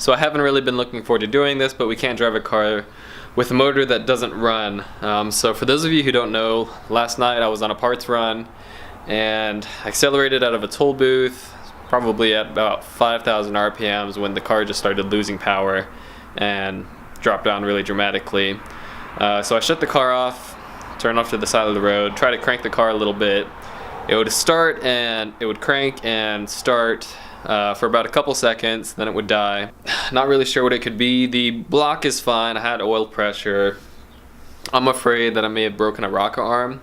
So I haven't really been looking forward to doing this, but we can't drive a car with a motor that doesn't run. So for those of you who don't know, last night I was on a parts run and accelerated out of a toll booth, probably at about 5,000 RPMs, when the car just started losing power and dropped down really dramatically. So I shut the car off, turned off to the side of the road, tried to crank the car a little bit. It would start and it would crank and start for about a couple seconds, then it would die. Not really sure what it could be. The block is fine. I had oil pressure. I'm afraid that I may have broken a rocker arm.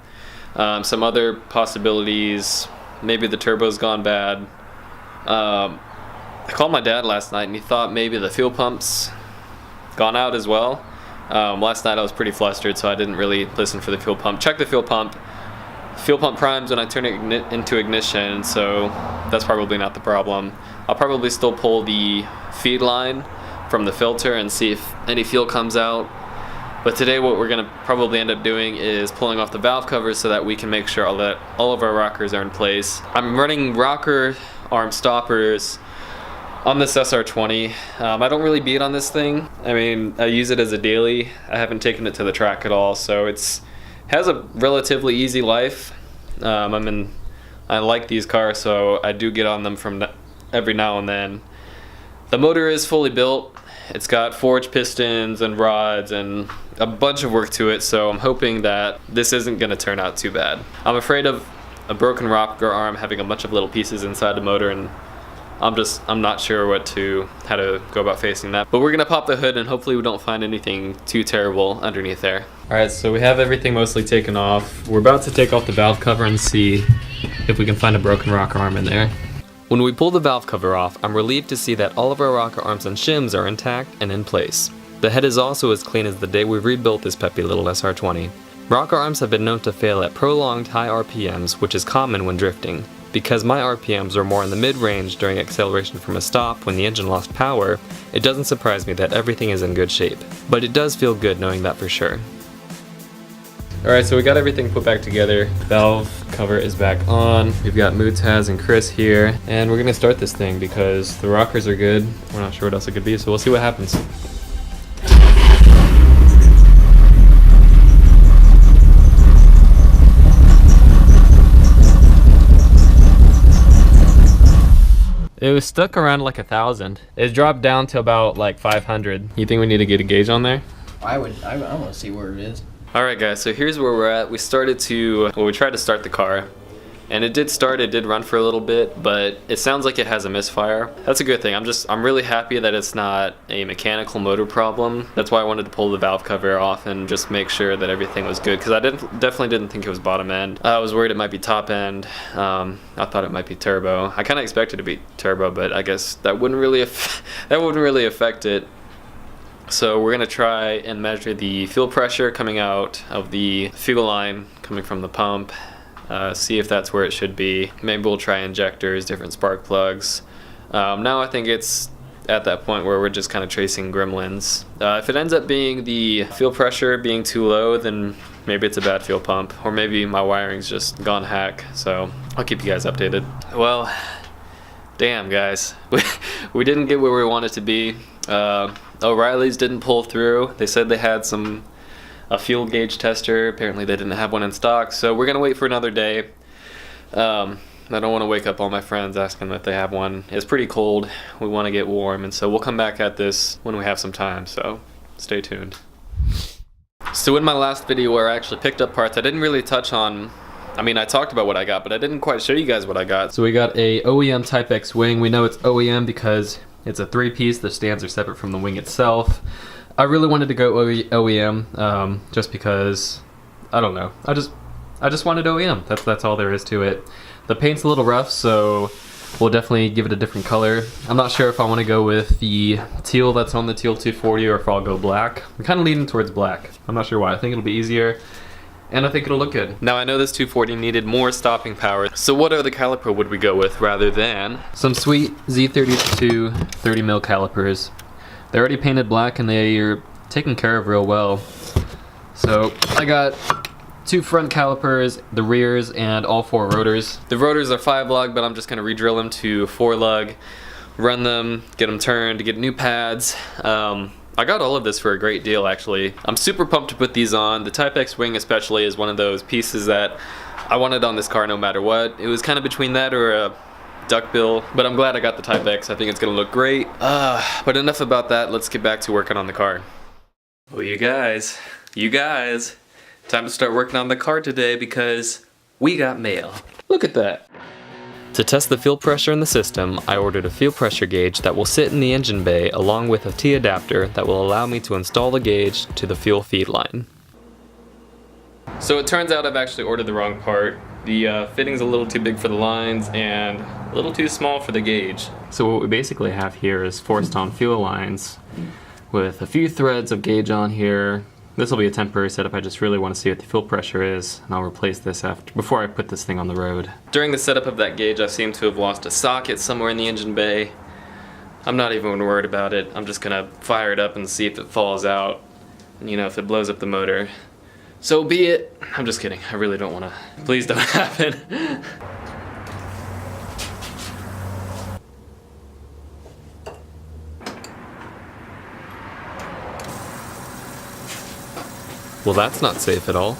Some other possibilities, maybe the turbo's gone bad. I called my dad last night and he thought maybe the fuel pump's gone out as well. Last night I was pretty flustered, so I didn't really listen for the fuel pump. Check the fuel pump. Fuel pump primes when I turn it into ignition, so that's probably not the problem. I'll probably still pull the feed line from the filter and see if any fuel comes out. But today what we're gonna probably end up doing is pulling off the valve covers so that we can make sure all of our rockers are in place. I'm running rocker arm stoppers on this SR20. I don't really beat on this thing. I mean, I use it as a daily. I haven't taken it to the track at all, so has a relatively easy life. I like these cars, so I do get on them from every now and then. The motor is fully built. It's got forged pistons and rods and a bunch of work to it, so I'm hoping that this isn't gonna turn out too bad. I'm afraid of a broken rocker arm having a bunch of little pieces inside the motor, and I'm not sure how to go about facing that. But we're gonna pop the hood and hopefully we don't find anything too terrible underneath there. Alright, so we have everything mostly taken off. We're about to take off the valve cover and see if we can find a broken rocker arm in there. When we pull the valve cover off, I'm relieved to see that all of our rocker arms and shims are intact and in place. The head is also as clean as the day we rebuilt this peppy little SR20. Rocker arms have been known to fail at prolonged high RPMs, which is common when drifting. Because my RPMs are more in the mid-range during acceleration from a stop when the engine lost power, it doesn't surprise me that everything is in good shape. But it does feel good knowing that for sure. Alright, so we got everything put back together. Valve cover is back on. We've got Mutaz and Chris here. And we're gonna start this thing because the rockers are good. We're not sure what else it could be, so we'll see what happens. It was stuck around like 1,000. It dropped down to about like 500. You think we need to get a gauge on there? I want to see where it is. Alright guys, so here's where we're at. We tried to start the car. And it did run for a little bit, but it sounds like it has a misfire. That's a good thing. I'm really happy that it's not a mechanical motor problem. That's why I wanted to pull the valve cover off and just make sure that everything was good, because I definitely didn't think it was bottom end. I was worried it might be top end. I thought it might be turbo. I kind of expected it to be turbo, but I guess that wouldn't really affect it. So we're gonna try and measure the fuel pressure coming out of the fuel line coming from the pump. See if that's where it should be. Maybe we'll try injectors, different spark plugs. Now I think it's at that point where we're just kind of tracing gremlins. If it ends up being the fuel pressure being too low, then maybe it's a bad fuel pump, or maybe my wiring's just gone hack. So I'll keep you guys updated. Well, damn guys, we didn't get where we wanted to be. O'Reilly's didn't pull through. They said they had a fuel gauge tester. Apparently they didn't have one in stock, so we're gonna wait for another day. I don't want to wake up all my friends asking if they have one. It's pretty cold. We want to get warm, and so we'll come back at this when we have some time, so stay tuned. So in my last video where I actually picked up parts, I didn't really touch on, I talked about what I got, but I didn't quite show you guys what I got. So we got a OEM Type X wing. We know it's OEM because it's a 3-piece. The stands are separate from the wing itself. I really wanted to go OEM just because, I don't know, I just wanted OEM. That's all there is to it. The paint's a little rough, so we'll definitely give it a different color. I'm not sure if I want to go with the teal that's on the Teal 240 or if I'll go black. I'm kind of leaning towards black. I'm not sure why. I think it'll be easier, and I think it'll look good. Now I know this 240 needed more stopping power, so what other caliper would we go with rather than some sweet Z32 30mm calipers? They're already painted black and they are taken care of real well. So I got 2 front calipers, the rears, and all 4 rotors. The rotors are 5 lug, but I'm just gonna re-drill them to 4 lug. run them, get them turned, get new pads. I got all of this for a great deal, actually. I'm super pumped to put these on. The Type X wing especially is one of those pieces that I wanted on this car no matter what. It was kind of between that or a duckbill, but I'm glad I got the Type X. I think it's gonna look great. But enough about that, let's get back to working on the car. Well, you guys, time to start working on the car today because we got mail. Look at that. To test the fuel pressure in the system, I ordered a fuel pressure gauge that will sit in the engine bay along with a T adapter that will allow me to install the gauge to the fuel feed line. So it turns out I've actually ordered the wrong part. The fitting's a little too big for the lines and a little too small for the gauge. So what we basically have here is forced on fuel lines with a few threads of gauge on here. This will be a temporary setup. I just really want to see what the fuel pressure is, and I'll replace this before I put this thing on the road. During the setup of that gauge, I seem to have lost a socket somewhere in the engine bay. I'm not even worried about it. I'm just gonna fire it up and see if it falls out, and if it blows up the motor, so be it. I'm just kidding. I really don't want to. Please don't happen. Well, that's not safe at all.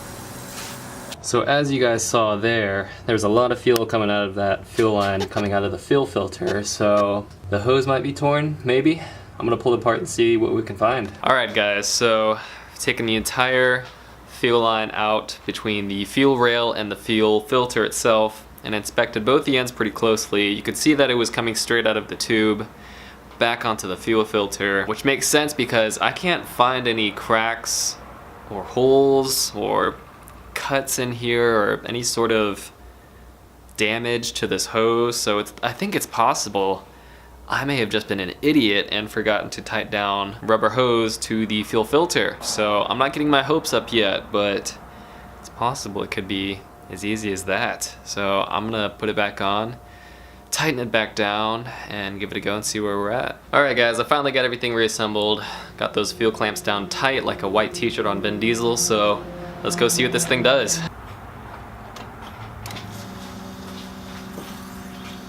So as you guys saw there's a lot of fuel coming out of that fuel line coming out of the fuel filter, so the hose might be torn, maybe. I'm gonna pull it apart and see what we can find. Alright guys, so I've taken the entire fuel line out between the fuel rail and the fuel filter itself and inspected both the ends pretty closely. You could see that it was coming straight out of the tube back onto the fuel filter, which makes sense because I can't find any cracks or holes or cuts in here or any sort of damage to this hose, so I think it's possible I may have just been an idiot and forgotten to tighten down rubber hose to the fuel filter. So I'm not getting my hopes up yet, but it's possible it could be as easy as that. So I'm gonna put it back on, tighten it back down, and give it a go and see where we're at. Alright guys, I finally got everything reassembled. Got those fuel clamps down tight like a white t-shirt on Vin Diesel, so let's go see what this thing does.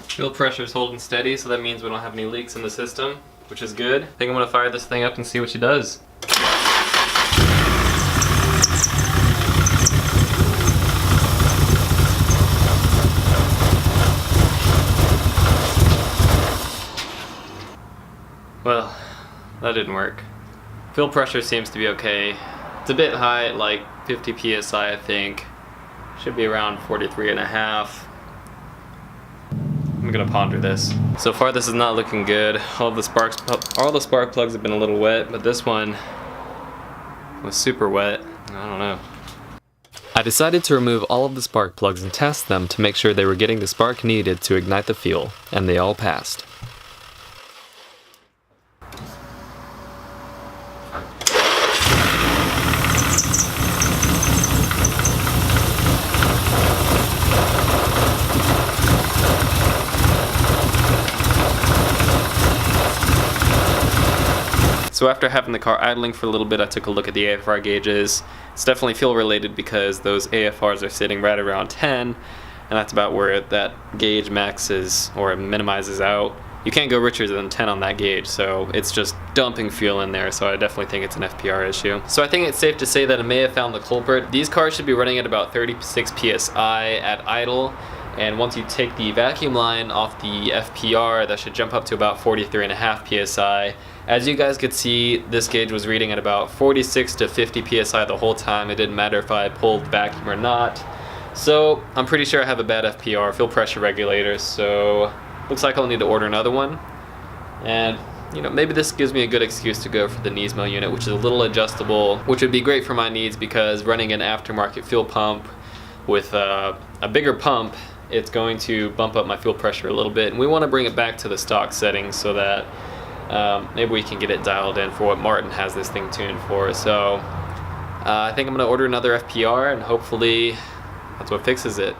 Fuel pressure's holding steady, so that means we don't have any leaks in the system, which is good. I think I'm gonna fire this thing up and see what she does. Well, that didn't work. Fuel pressure seems to be okay. It's a bit high at like 50 psi, I think. Should be around 43.5. I'm gonna ponder this. So far this is not looking good. All the spark plugs have been a little wet, but this one was super wet. I don't know. I decided to remove all of the spark plugs and test them to make sure they were getting the spark needed to ignite the fuel, and they all passed. So after having the car idling for a little bit, I took a look at the AFR gauges. It's definitely fuel related because those AFRs are sitting right around 10, and that's about where that gauge maxes or minimizes out. You can't go richer than 10 on that gauge, so it's just dumping fuel in there, so I definitely think it's an FPR issue. So I think it's safe to say that I may have found the culprit. These cars should be running at about 36 psi at idle, and once you take the vacuum line off the FPR, that should jump up to about 43.5 psi. As you guys could see, this gauge was reading at about 46 to 50 psi the whole time. It didn't matter if I pulled vacuum or not. So I'm pretty sure I have a bad FPR, fuel pressure regulator, so looks like I'll need to order another one. And maybe this gives me a good excuse to go for the Nismo unit, which is a little adjustable, which would be great for my needs because running an aftermarket fuel pump with a bigger pump, it's going to bump up my fuel pressure a little bit, and we want to bring it back to the stock settings so that maybe we can get it dialed in for what Martin has this thing tuned for. So I think I'm going to order another FPR, and hopefully that's what fixes it.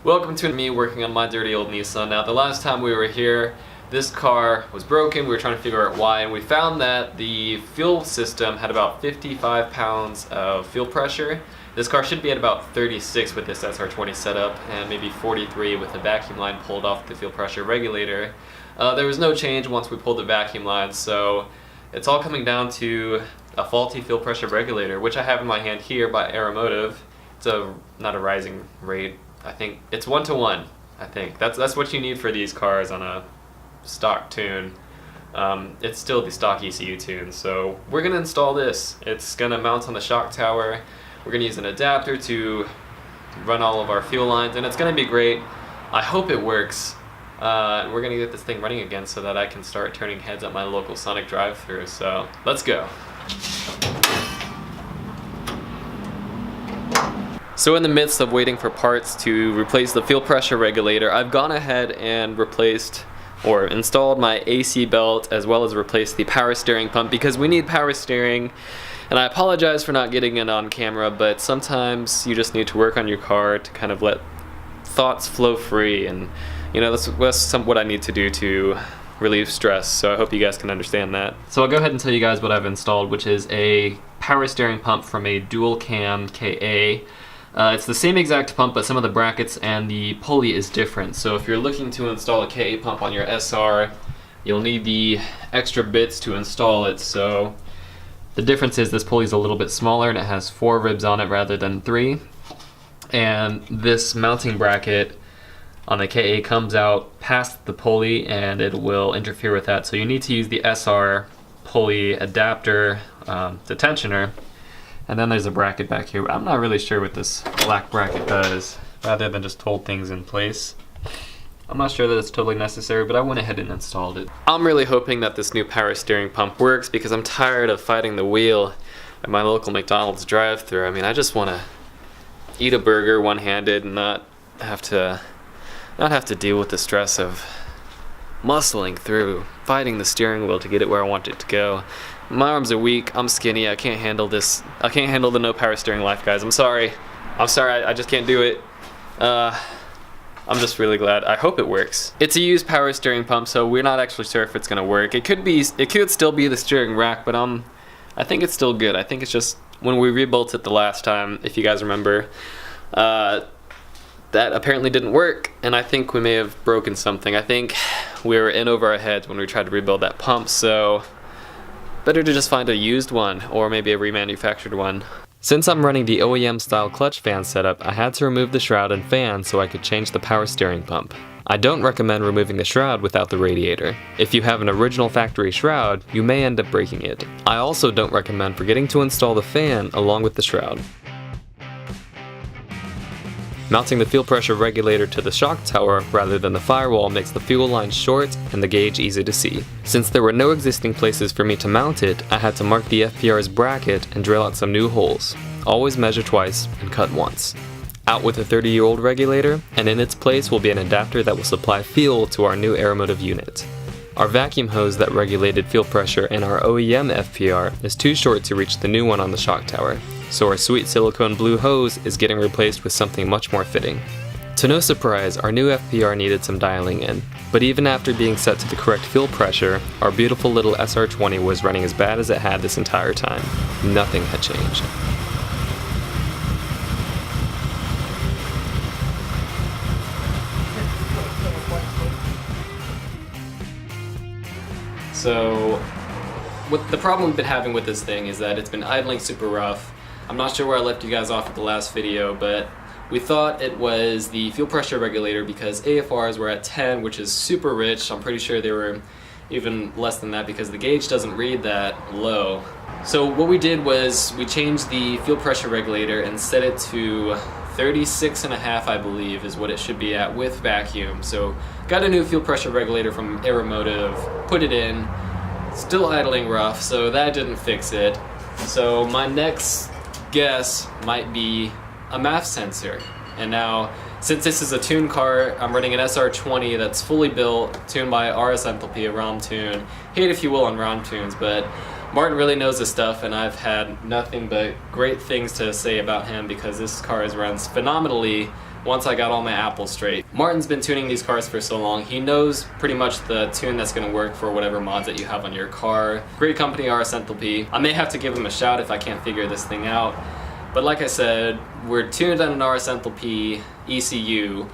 Welcome to me working on my dirty old Nissan. Now, the last time we were here, this car was broken. We were trying to figure out why, and we found that the fuel system had about 55 pounds of fuel pressure. This car should be at about 36 with this SR20 setup, and maybe 43 with the vacuum line pulled off the fuel pressure regulator. There was no change once we pulled the vacuum line, so it's all coming down to a faulty fuel pressure regulator, which I have in my hand here by Aeromotive. It's not a rising rate. I think it's 1-to-1. I think that's what you need for these cars on a stock tune. It's still the stock ECU tune, so we're gonna install this. It's gonna mount on the shock tower. We're gonna use an adapter to run all of our fuel lines, and it's gonna be great. I hope it works. We're gonna get this thing running again so that I can start turning heads at my local Sonic drive-thru. So let's go. So in the midst of waiting for parts to replace the fuel pressure regulator, I've gone ahead and replaced or installed my AC belt, as well as replaced the power steering pump, because we need power steering. And I apologize for not getting it on camera, but sometimes you just need to work on your car to kind of let thoughts flow free, and you know, that's what I need to do to relieve stress, so I hope you guys can understand that. So I'll go ahead and tell you guys what I've installed, which is a power steering pump from a dual cam KA. It's the same exact pump, but some of the brackets and the pulley is different. So if you're looking to install a KA pump on your SR, you'll need the extra bits to install it. So the difference is this pulley is a little bit smaller and it has 4 ribs on it rather than 3. And this mounting bracket on the KA comes out past the pulley and it will interfere with that. So you need to use the SR pulley adapter to tensioner. And then there's a bracket back here. I'm not really sure what this black bracket does, rather than just hold things in place. I'm not sure that it's totally necessary, but I went ahead and installed it. I'm really hoping that this new power steering pump works, because I'm tired of fighting the wheel at my local McDonald's drive-thru. I mean, I just want to eat a burger one-handed and not have to deal with the stress of muscling through, fighting the steering wheel to get it where I want it to go. My arms are weak, I'm skinny, I can't handle this. I can't handle the no power steering life, guys. I'm sorry, I just can't do it. I'm just really glad. I hope it works. It's a used power steering pump, so we're not actually sure if it's gonna work. It could still be the steering rack, but I think it's still good. I think it's just when we rebuilt it the last time, if you guys remember, that apparently didn't work, and I think we may have broken something. I think we were in over our heads when we tried to rebuild that pump, so better to just find a used one, or maybe a remanufactured one. Since I'm running the OEM style clutch fan setup, I had to remove the shroud and fan so I could change the power steering pump. I don't recommend removing the shroud without the radiator. If you have an original factory shroud, you may end up breaking it. I also don't recommend forgetting to install the fan along with the shroud. Mounting the fuel pressure regulator to the shock tower rather than the firewall makes the fuel line short and the gauge easy to see. Since there were no existing places for me to mount it, I had to mark the FPR's bracket and drill out some new holes. Always measure twice and cut once. Out with a 30-year-old regulator, and in its place will be an adapter that will supply fuel to our new Aeromotive unit. Our vacuum hose that regulated fuel pressure in our OEM FPR is too short to reach the new one on the shock tower, so our sweet silicone blue hose is getting replaced with something much more fitting. To no surprise, our new FPR needed some dialing in, but even after being set to the correct fuel pressure, our beautiful little SR20 was running as bad as it had this entire time. Nothing had changed. So, what the problem we've been having with this thing is that it's been idling super rough. I'm not sure where I left you guys off at the last video, but we thought it was the fuel pressure regulator because AFRs were at 10, which is super rich. I'm pretty sure they were even less than that because the gauge doesn't read that low. So what we did was we changed the fuel pressure regulator and set it to 36.5, I believe, is what it should be at with vacuum. So got a new fuel pressure regulator from Aeromotive, put it in, still idling rough, so that didn't fix it. So my next guess might be a MAF sensor. And now, since this is a tune car, I'm running an SR20 that's fully built, tuned by RS Enthalpy, a ROM tune. Hate if you will on ROM tunes, but Martin really knows this stuff, and I've had nothing but great things to say about him because this car runs phenomenally once I got all my apples straight. Martin's been tuning these cars for so long, he knows pretty much the tune that's going to work for whatever mods that you have on your car. Great company, RS Enthalpy. I may have to give him a shout if I can't figure this thing out. But like I said, we're tuned on an RS Enthalpy ECU.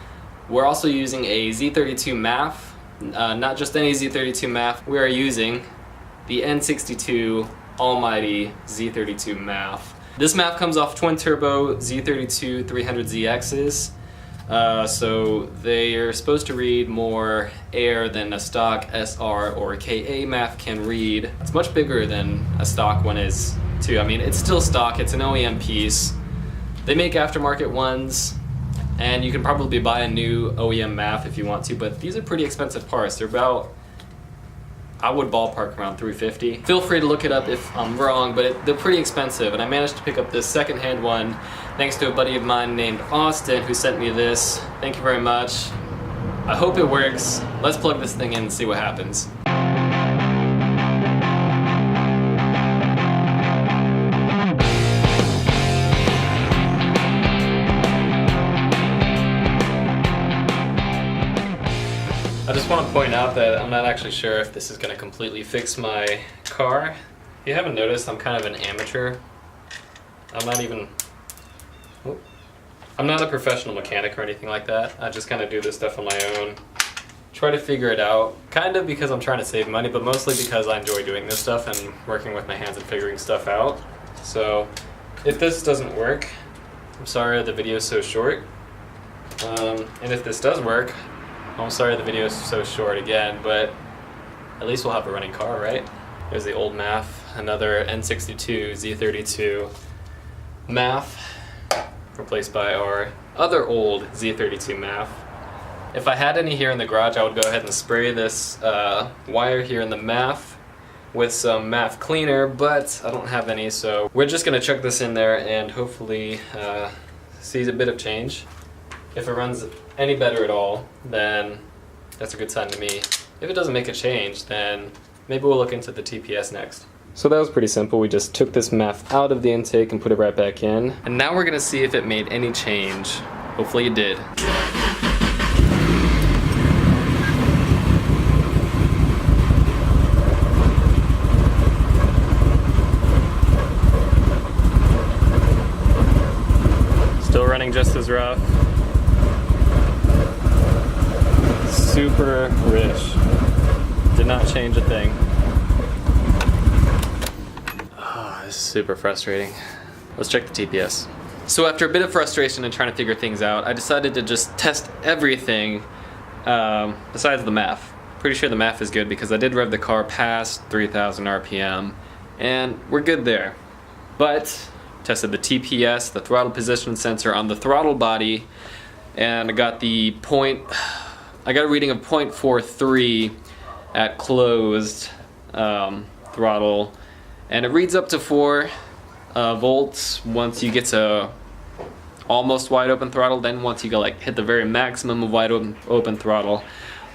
We're also using a Z32 MAF not just any Z32 MAF, we are using the N62 Almighty Z32 MAF. This MAF comes off twin turbo Z32 300ZXs, so they are supposed to read more air than a stock SR or KA MAF can read. It's much bigger than a stock one is too. I mean, it's still stock, it's an OEM piece. They make aftermarket ones, and you can probably buy a new OEM MAF if you want to, but these are pretty expensive parts. They're about, I would ballpark around $350. Feel free to look it up if I'm wrong, but they're pretty expensive, and I managed to pick up this secondhand one thanks to a buddy of mine named Austin who sent me this. Thank you very much. I hope it works. Let's plug this thing in and see what happens. I just want to point out that I'm not actually sure if this is going to completely fix my car. If you haven't noticed, I'm kind of an amateur. I'm not a professional mechanic or anything like that. I just kind of do this stuff on my own. Try to figure it out, kind of because I'm trying to save money, but mostly because I enjoy doing this stuff and working with my hands and figuring stuff out. So if this doesn't work, I'm sorry the video is so short. And if this does work, I'm sorry the video is so short again, but at least we'll have a running car, right? There's the old MAF, another N62 Z32 MAF, replaced by our other old Z32 MAF. If I had any here in the garage, I would go ahead and spray this wire here in the MAF with some MAF cleaner, but I don't have any, so we're just gonna chuck this in there and hopefully see a bit of change. If it runs any better at all, then that's a good sign to me. If it doesn't make a change, then maybe we'll look into the TPS next. So that was pretty simple. We just took this MAF out of the intake and put it right back in. And now we're gonna see if it made any change. Hopefully it did. Still running just as rough. Super rich. Did not change a thing. Oh, this is super frustrating. Let's check the TPS. So after a bit of frustration and trying to figure things out, I decided to just test everything besides the MAF. Pretty sure the MAF is good because I did rev the car past 3,000 RPM and we're good there. But tested the TPS, the throttle position sensor on the throttle body, and I got a reading of 0.43 at closed throttle, and it reads up to 4 volts once you get to almost wide open throttle. Then once you go hit the very maximum of wide open throttle,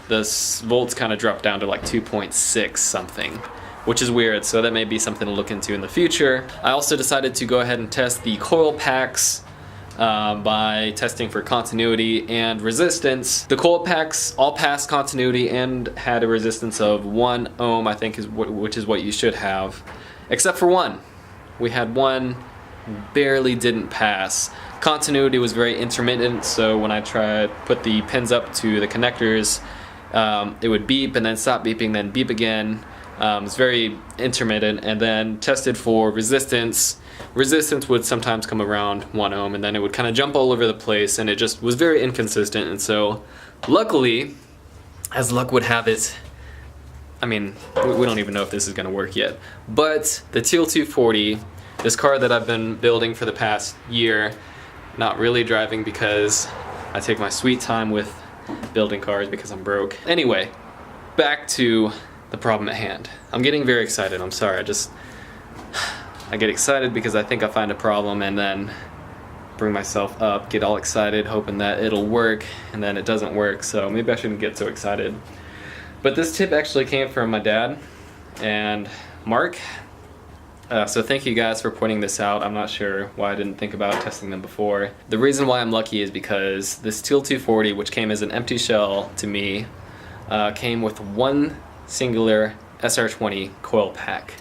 the volts kind of drop down to like 2.6 something, which is weird, so that may be something to look into in the future. I also decided to go ahead and test the coil packs by testing for continuity and resistance. The coil packs all passed continuity and had a resistance of 1 ohm, I think, which is what you should have, except for one. We had one barely didn't pass. Continuity was very intermittent, so when I tried put the pins up to the connectors, it would beep and then stop beeping, then beep again. It's very intermittent. And then tested for resistance. Resistance would sometimes come around 1 ohm, and then it would kind of jump all over the place, and it just was very inconsistent. And so luckily, as luck would have it, I mean, we don't even know if this is going to work yet, but the Teal 240, this car that I've been building for the past year, not really driving because I take my sweet time with building cars because I'm broke. Anyway, back to the problem at hand. I'm getting very excited. I'm sorry. I get excited because I think I find a problem and then bring myself up, get all excited, hoping that it'll work, and then it doesn't work, so maybe I shouldn't get so excited. But this tip actually came from my dad and Mark. So thank you guys for pointing this out. I'm not sure why I didn't think about testing them before. The reason why I'm lucky is because this Teal 240, which came as an empty shell to me, came with one singular SR20 coil pack.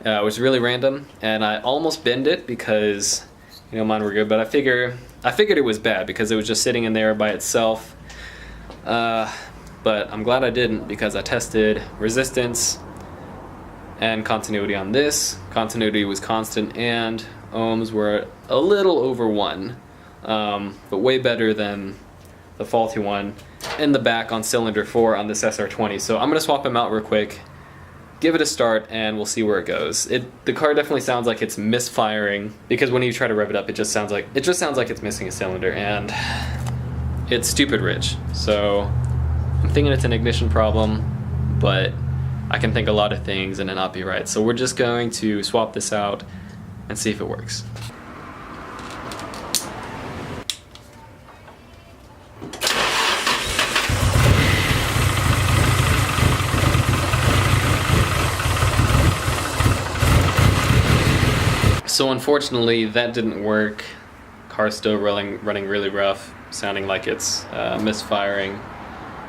It was really random, and I almost binned it because, you know, mine were good, but I figured it was bad because it was just sitting in there by itself. But but I'm glad I didn't because I tested resistance and continuity on this. Continuity was constant and ohms were a little over 1, but way better than the faulty one in the back on cylinder 4 on this SR20. So I'm gonna swap them out real quick, give it a start, and we'll see where it goes. The car definitely sounds like it's misfiring because when you try to rev it up, it just sounds like it's missing a cylinder, and it's stupid rich. So I'm thinking it's an ignition problem, but I can think a lot of things and it not be right. So we're just going to swap this out and see if it works. So unfortunately that didn't work. Car's still running really rough, sounding like it's misfiring.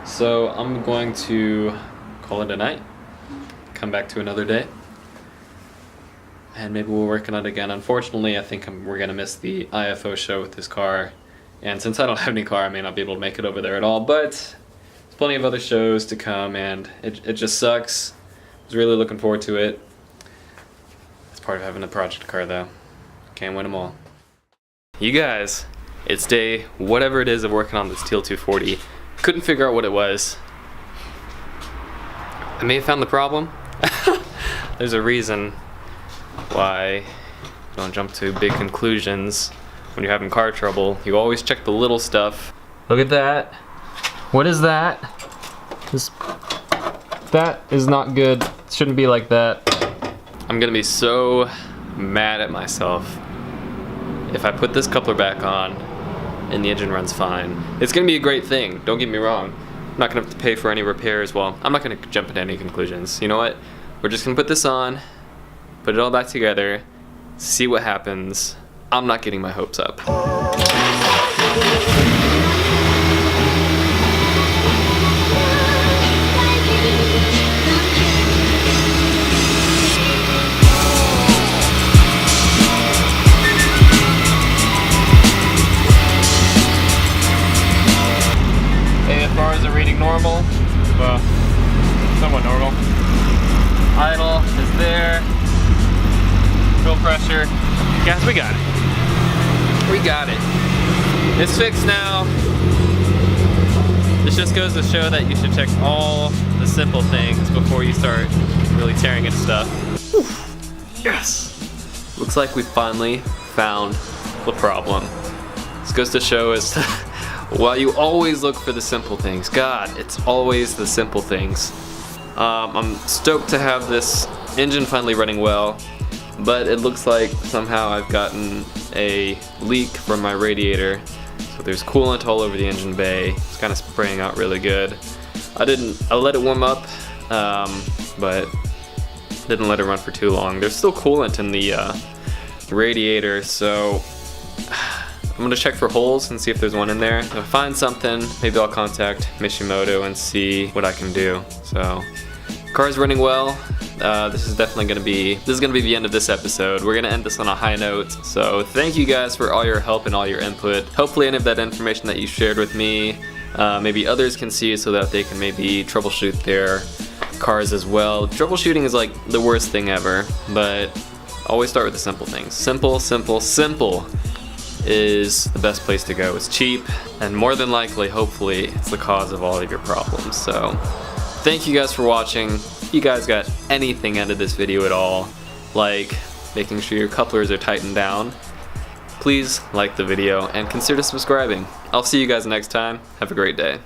So I'm going to call it a night, come back to another day, and maybe we'll work on it again. Unfortunately, I think we're gonna miss the IFO show with this car, and since I don't have any car, I may not be able to make it over there at all, but there's plenty of other shows to come, and it just sucks. I was really looking forward to it. It's part of having a project car though. Can't win them all. You guys, it's day whatever it is of working on this Teal 240. Couldn't figure out what it was. I may have found the problem. There's a reason why you don't jump to big conclusions when you're having car trouble. You always check the little stuff. Look at that. What is that? That is not good. It shouldn't be like that. I'm gonna be so mad at myself if I put this coupler back on and the engine runs fine. It's gonna be a great thing, don't get me wrong. I'm not gonna have to pay for any repairs. Well, I'm not gonna jump into any conclusions. You know what? We're just gonna put this on, put it all back together, see what happens. I'm not getting my hopes up. AFRs are reading normal, well, somewhat normal. Idle is there. Fuel pressure. Guys, we got it. We got it. It's fixed now. This just goes to show that you should check all the simple things before you start really tearing into stuff. Whew. Yes! Looks like we finally found the problem. This goes to show us while you always look for the simple things, God, it's always the simple things. I'm stoked to have this engine finally running well, but it looks like somehow I've gotten a leak from my radiator. So there's coolant all over the engine bay. It's kind of spraying out really good. I let it warm up, but didn't let it run for too long. There's still coolant in the radiator, so I'm gonna check for holes and see if there's one in there. If I find something, maybe I'll contact Mishimoto and see what I can do. So, car's running well. This is gonna be the end of this episode. We're gonna end this on a high note. So thank you guys for all your help and all your input. Hopefully any of that information that you shared with me, maybe others can see so that they can maybe troubleshoot their cars as well. Troubleshooting is like the worst thing ever, but always start with the simple things. Simple, simple, simple is the best place to go. It's cheap, and more than likely, hopefully, it's the cause of all of your problems. So thank you guys for watching. If you guys got anything out of this video at all, like making sure your couplers are tightened down, please like the video and consider subscribing. I'll see you guys next time. Have a great day.